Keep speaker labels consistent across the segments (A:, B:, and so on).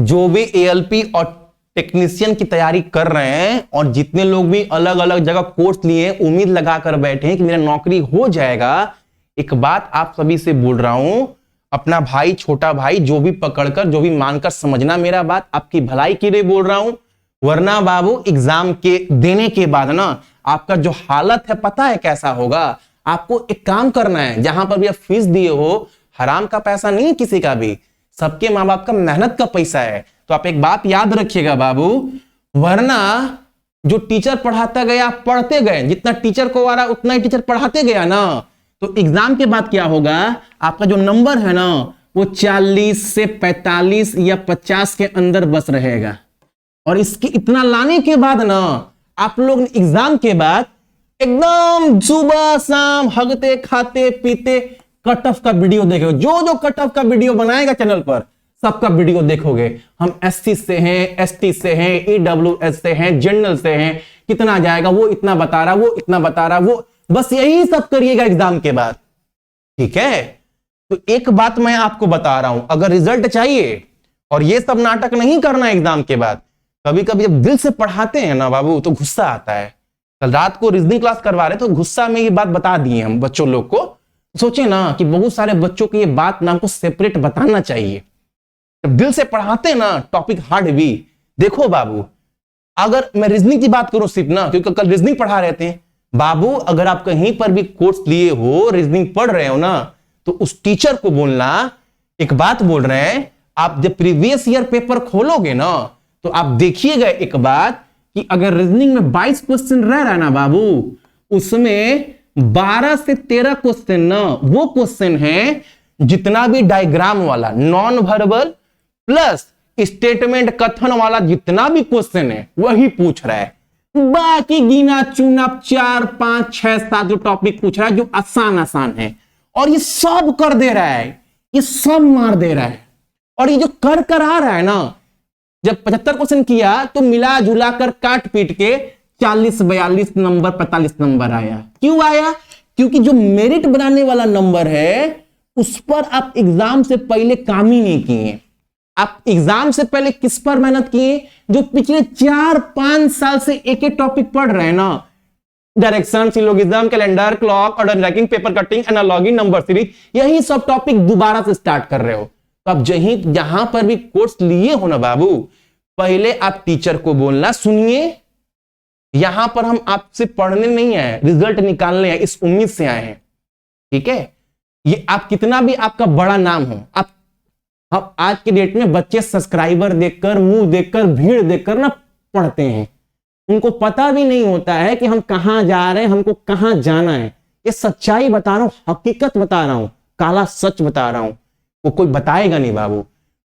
A: जो भी एएलपी और टेक्नीशियन की तैयारी कर रहे हैं और जितने लोग भी अलग अलग जगह कोर्स लिए उम्मीद लगाकर बैठे हैं कि मेरा नौकरी हो जाएगा, एक बात आप सभी से बोल रहा हूं, अपना भाई छोटा भाई जो भी पकड़कर जो भी मानकर समझना, मेरा बात आपकी भलाई के लिए बोल रहा हूं। वरना बाबू एग्जाम के देने के बाद ना आपका जो हालत है पता है कैसा होगा। आपको एक काम करना है, जहां पर भी आप फीस दिए हो, हराम का पैसा नहीं है किसी का भी, सबके माँ बाप का मेहनत का पैसा है। तो आप एक बात याद रखिएगा बाबू, वरना जो टीचर पढ़ाता गया पढ़ते गए, जितना टीचर को आ रहा उतना ही टीचर पढ़ाते गया ना, तो एग्जाम के बाद क्या होगा, आपका जो नंबर है ना वो 40 से 45 या 50 के अंदर बस रहेगा। और इसके इतना लाने के बाद ना आप लोग एग्जाम के बाद एकदम सुबह शाम हगते खाते पीते कट ऑफ का वीडियो देखोगे। जो जो कट ऑफ का वीडियो बनाएगा चैनल पर सबका वीडियो देखोगे। हम एससी से हैं, एसटी से हैं, ईडब्ल्यूएस से हैं, जनरल से हैं, कितना जाएगा वो इतना बता रहा, वो इतना बता रहा, वो बस यही सब करिएगा एग्जाम के बाद, ठीक है। तो एक बात मैं आपको बता रहा हूं, अगर रिजल्ट चाहिए और ये सब नाटक नहीं करना एग्जाम के बाद, कभी कभी जब दिल से पढ़ाते हैं ना बाबू तो गुस्सा आता है। कल रात को रीजनिंग क्लास करवा रहे तो गुस्सा में ये बात बता दिए हम बच्चों लोग को। सोचे ना कि बहुत सारे बच्चों की ये बात ना हमको सेपरेट बताना चाहिए। जब दिल से पढ़ाते ना टॉपिक हार्ड भी, देखो बाबू अगर मैं रीजनिंग की बात करूं सिर्फ ना, क्योंकि कल रीजनिंग पढ़ा रहे थे बाबू, अगर आप कहीं पर भी कोर्स लिए हो, रीजनिंग पढ़ रहे हो ना, तो उस टीचर को बोलना, एक बात बोल रहे हैं, आप जब प्रीवियस ईयर पेपर खोलोगे ना तो आप देखिएगा एक बात कि अगर रीजनिंग में 22 क्वेश्चन रह रहा है ना बाबू, उसमें 12 से 13 क्वेश्चन ना वो क्वेश्चन है जितना भी डायग्राम वाला, नॉन वर्बल प्लस स्टेटमेंट कथन वाला जितना भी क्वेश्चन है वही पूछ रहा है। बाकी गिना चुना 4 5 6 7 जो टॉपिक पूछ रहा है जो आसान आसान है, और ये सब कर दे रहा है, ये सब मार दे रहा है। और ये जो कर आ रहा है ना, जब 75 क्वेश्चन किया तो मिला जुला कर काट पीट के 40 42 नंबर 45 नंबर आया। क्यों आया? क्योंकि जो मेरिट बनाने वाला नंबर है उस पर आप एग्जाम से पहले काम ही नहीं किए। आप एग्जाम से पहले किस पर मेहनत किए? जो पिछले 4-5 साल से एक एक टॉपिक पढ़ रहे हैं ना, direction, syllogism, calendar, clock, order ranking, paper cutting, analogy, number series, यही सब टॉपिक दोबारा से स्टार्ट कर रहे हो। तो आप जहां पर भी कोर्स लिए हो ना बाबू, पहले आप टीचर को बोलना, सुनिए यहां पर हम आपसे पढ़ने नहीं आए, रिजल्ट निकालने आए, इस उम्मीद से आए हैं, ठीक है। ये आप कितना भी आपका बड़ा नाम हो, आप आज के डेट में बच्चे सब्सक्राइबर देखकर, मुंह देखकर, भीड़ देखकर ना पढ़ते हैं। उनको पता भी नहीं होता है कि हम कहां जा रहे हैं, हमको कहां जाना है। ये सच्चाई बता रहा हूं, हकीकत बता रहा हूं, काला सच बता रहा हूं, वो कोई बताएगा नहीं बाबू।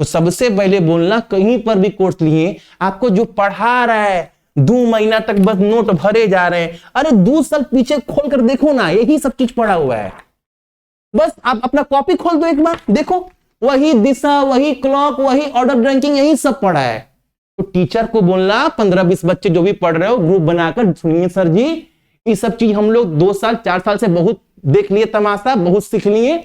A: तो सबसे पहले बोलना, कहीं पर भी कोर्स लिए, आपको जो पढ़ा रहा है 2 महीना तक बस नोट भरे जा रहे हैं, अरे 2 साल पीछे खोल कर देखो ना, यही सब चीज पढ़ा हुआ है। बस आप अपना कॉपी खोल दो एक बार, देखो वही दिशा, वही क्लॉक, वही ऑर्डर रैंकिंग, यही सब पढ़ा है। तो टीचर को बोलना, 15-20 बच्चे जो भी पढ़ रहे हो ग्रुप बनाकर, सुनिए सर जी ये सब चीज हम लोग 2 साल 4 साल से बहुत देख लिए तमाशा, बहुत सीख लिए,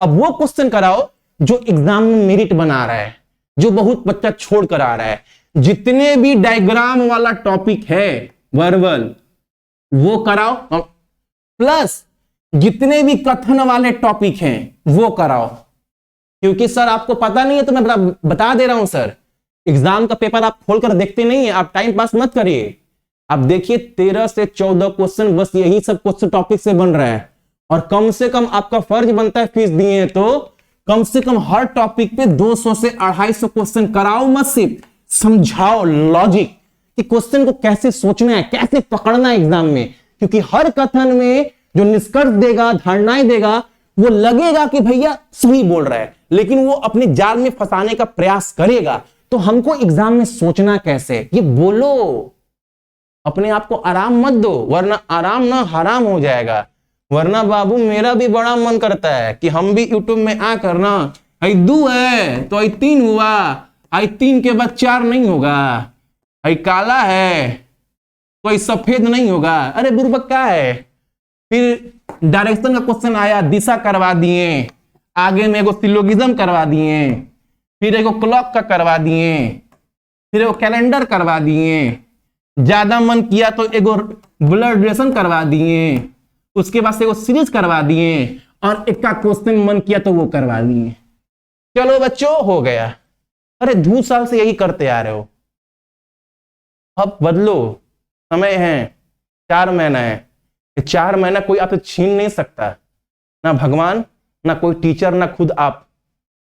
A: अब वो क्वेश्चन कराओ जो एग्जाम में मेरिट बना रहा है, जो बहुत बच्चा छोड़ कर आ रहा है। जितने भी डायग्राम वाला टॉपिक है वर्बल वो कराओ, प्लस जितने भी कथन वाले टॉपिक हैं वो कराओ। क्योंकि सर आपको पता नहीं है तो मैं बता दे रहा हूं सर, एग्जाम का पेपर आप खोलकर देखते नहीं है, आप टाइम पास मत करिए। आप देखिए 13 से 14 क्वेश्चन बस यही सब क्वेश्चन टॉपिक से बन रहा है, और कम से कम आपका फर्ज बनता है, फीस दिए हैं तो कम से कम हर टॉपिक पे 200 से 250 क्वेश्चन कराओ, मत सिर्फ समझाओ लॉजिक कि क्वेश्चन को कैसे सोचना है, कैसे पकड़ना है एग्जाम में। क्योंकि हर कथन में जो निष्कर्ष देगा, धारणाएं देगा, वो लगेगा कि भैया सही बोल रहा है, लेकिन वो अपने जाल में फंसाने का प्रयास करेगा। तो हमको एग्जाम में सोचना कैसे, ये बोलो, अपने आप को आराम मत दो, वरना आराम ना हराम हो जाएगा। वरना बाबू मेरा भी बड़ा मन करता है कि हम भी यूट्यूब में आकर ना, आई 2 है तो आई 3 हुआ, आई 3 के बाद 4 नहीं होगा, आई काला है तो आई सफेद नहीं होगा। अरे बुर्बक क्या है। फिर डायरेक्शन का क्वेश्चन आया, दिशा करवा दिए, आगे में एगो सिलोगिज्म करवा दिए, फिर एगो क्लॉक का करवा दिए, फिर एगो कैलेंडर करवा दिए, ज्यादा मन किया तो एगो ब्लड रिलेशन करवा दिए, उसके बाद से एगो सीरीज करवा दिए, और एक का क्वेश्चन मन किया तो वो करवा दिए। चलो बच्चों हो गया। अरे 2 साल से यही करते आ रहे हो, अब बदलो, समय है, 4 महीना है, 4 महीना कोई आपसे छीन नहीं सकता, ना भगवान, ना कोई टीचर, ना खुद आप।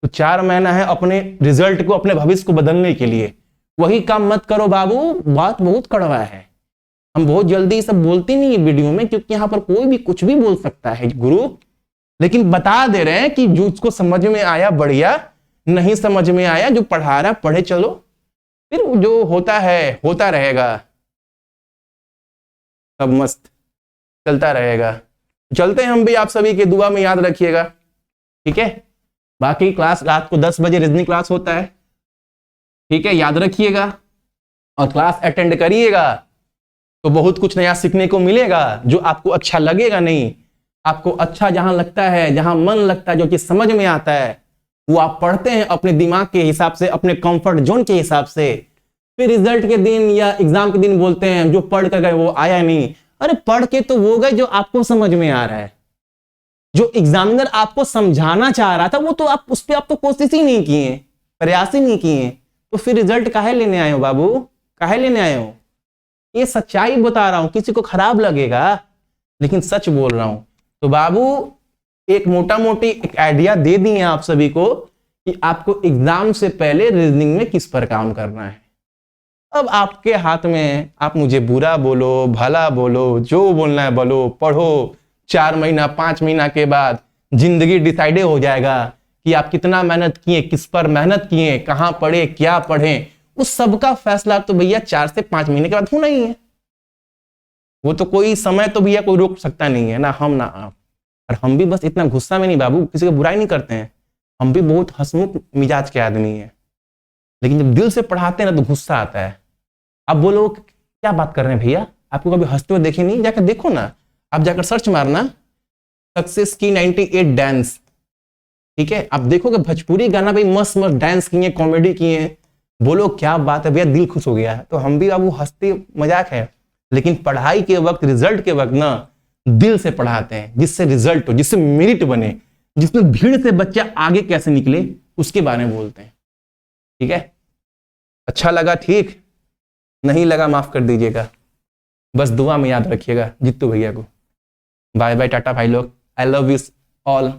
A: तो 4 महीना है अपने रिजल्ट को, अपने भविष्य को बदलने के लिए। वही काम मत करो बाबू, बात बहुत कड़वा है। हम बहुत जल्दी सब बोलते नहीं है वीडियो में, क्योंकि यहाँ पर कोई भी कुछ भी बोल सकता है गुरु, लेकिन बता दे रहे हैं कि जो उसको समझ में आया बढ़िया, नहीं समझ में आया जो पढ़ा रहा पढ़े चलो, फिर जो होता है होता रहेगा, सब मस्त चलता रहेगा। चलते हैं हम भी, आप सभी के दुआ में याद रखिएगा, ठीक है। बाकी क्लास रात को 10 बजे रीजनिंग क्लास होता है, ठीक है, याद रखिएगा और क्लास अटेंड करिएगा, तो बहुत कुछ नया सीखने को मिलेगा। जो आपको अच्छा लगेगा नहीं, आपको अच्छा जहां लगता है, जहां मन लगता है, जो चीज समझ में आता है, वो आप पढ़ते हैं अपने दिमाग के हिसाब से, अपने कंफर्ट जोन के हिसाब से। फिर रिजल्ट के दिन या एग्जाम के दिन बोलते हैं जो पढ़ कर गए वो आया नहीं। अरे पढ़ के तो वो गए जो आपको समझ में आ रहा है, जो एग्जामिनर आपको समझाना चाह रहा था वो तो आप उस पर आप तो कोशिश ही नहीं किए, प्रयास ही नहीं किए, तो फिर रिजल्ट काहे लेने आए हो बाबू, काहे लेने आए हो? ये सच्चाई बता रहा हूं, किसी को खराब लगेगा लेकिन सच बोल रहा हूं। तो बाबू एक मोटा मोटी एक आइडिया दे दिए आप सभी को कि आपको एग्जाम से पहले रीजनिंग में किस पर काम करना है। अब आपके हाथ में, आप मुझे बुरा बोलो भला बोलो, जो बोलना है बोलो, पढ़ो। 4 महीना 5 महीना के बाद जिंदगी डिसाइड हो जाएगा कि आप कितना मेहनत किए, किस पर मेहनत किए, कहां पढ़े, क्या पढ़े। उस सबका फैसला तो भैया 4 से 5 महीने के बाद होना ही है। वो तो कोई समय तो भैया कोई रोक सकता नहीं है, ना हम ना आप। और हम भी बस इतना गुस्सा में नहीं बाबू, किसी को बुराई नहीं करते हैं, हम भी बहुत हंसमुख मिजाज के आदमी हैं, लेकिन जब दिल से पढ़ाते हैं ना तो गुस्सा आता है। अब वो लोग क्या बात कर रहे हैं भैया, आपको कभी हंसते हुए देखे नहीं? जाकर देखो ना, आप जाकर सर्च मारना सक्सेस की 98 डांस, ठीक है, आप देखोगे भोजपुरी गाना भाई मस्त मस्त डांस किए, कॉमेडी किए, बोलो क्या बात है भैया, दिल खुश हो गया है। तो हम भी अब वो हंसते मजाक है, लेकिन पढ़ाई के वक्त, रिजल्ट के वक्त ना दिल से पढ़ाते हैं, जिससे रिजल्ट हो, जिससे मेरिट बने, जिसमें भीड़ से बच्चा आगे कैसे निकले उसके बारे में बोलते हैं, ठीक है। अच्छा लगा ठीक, नहीं लगा माफ कर दीजिएगा, बस दुआ में याद रखिएगा जित्तू भैया को। बाय बाय, टाटा भाई लोग, आई लव यू ऑल।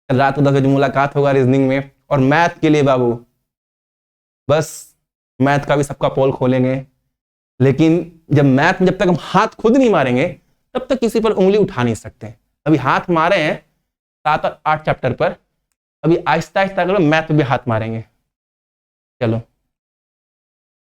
A: रात को 10 बजे मुलाकात होगा रीजनिंग में। और मैथ के लिए बाबू बस मैथ का भी सबका पोल खोलेंगे, लेकिन जब तक हम हाथ खुद नहीं मारेंगे तब तक किसी पर उंगली उठा नहीं सकते। अभी हाथ मारे हैं 7 और 8 चैप्टर पर, अभी आहिस्ता आहिस्ता मैथ पे भी हाथ मारेंगे। चलो।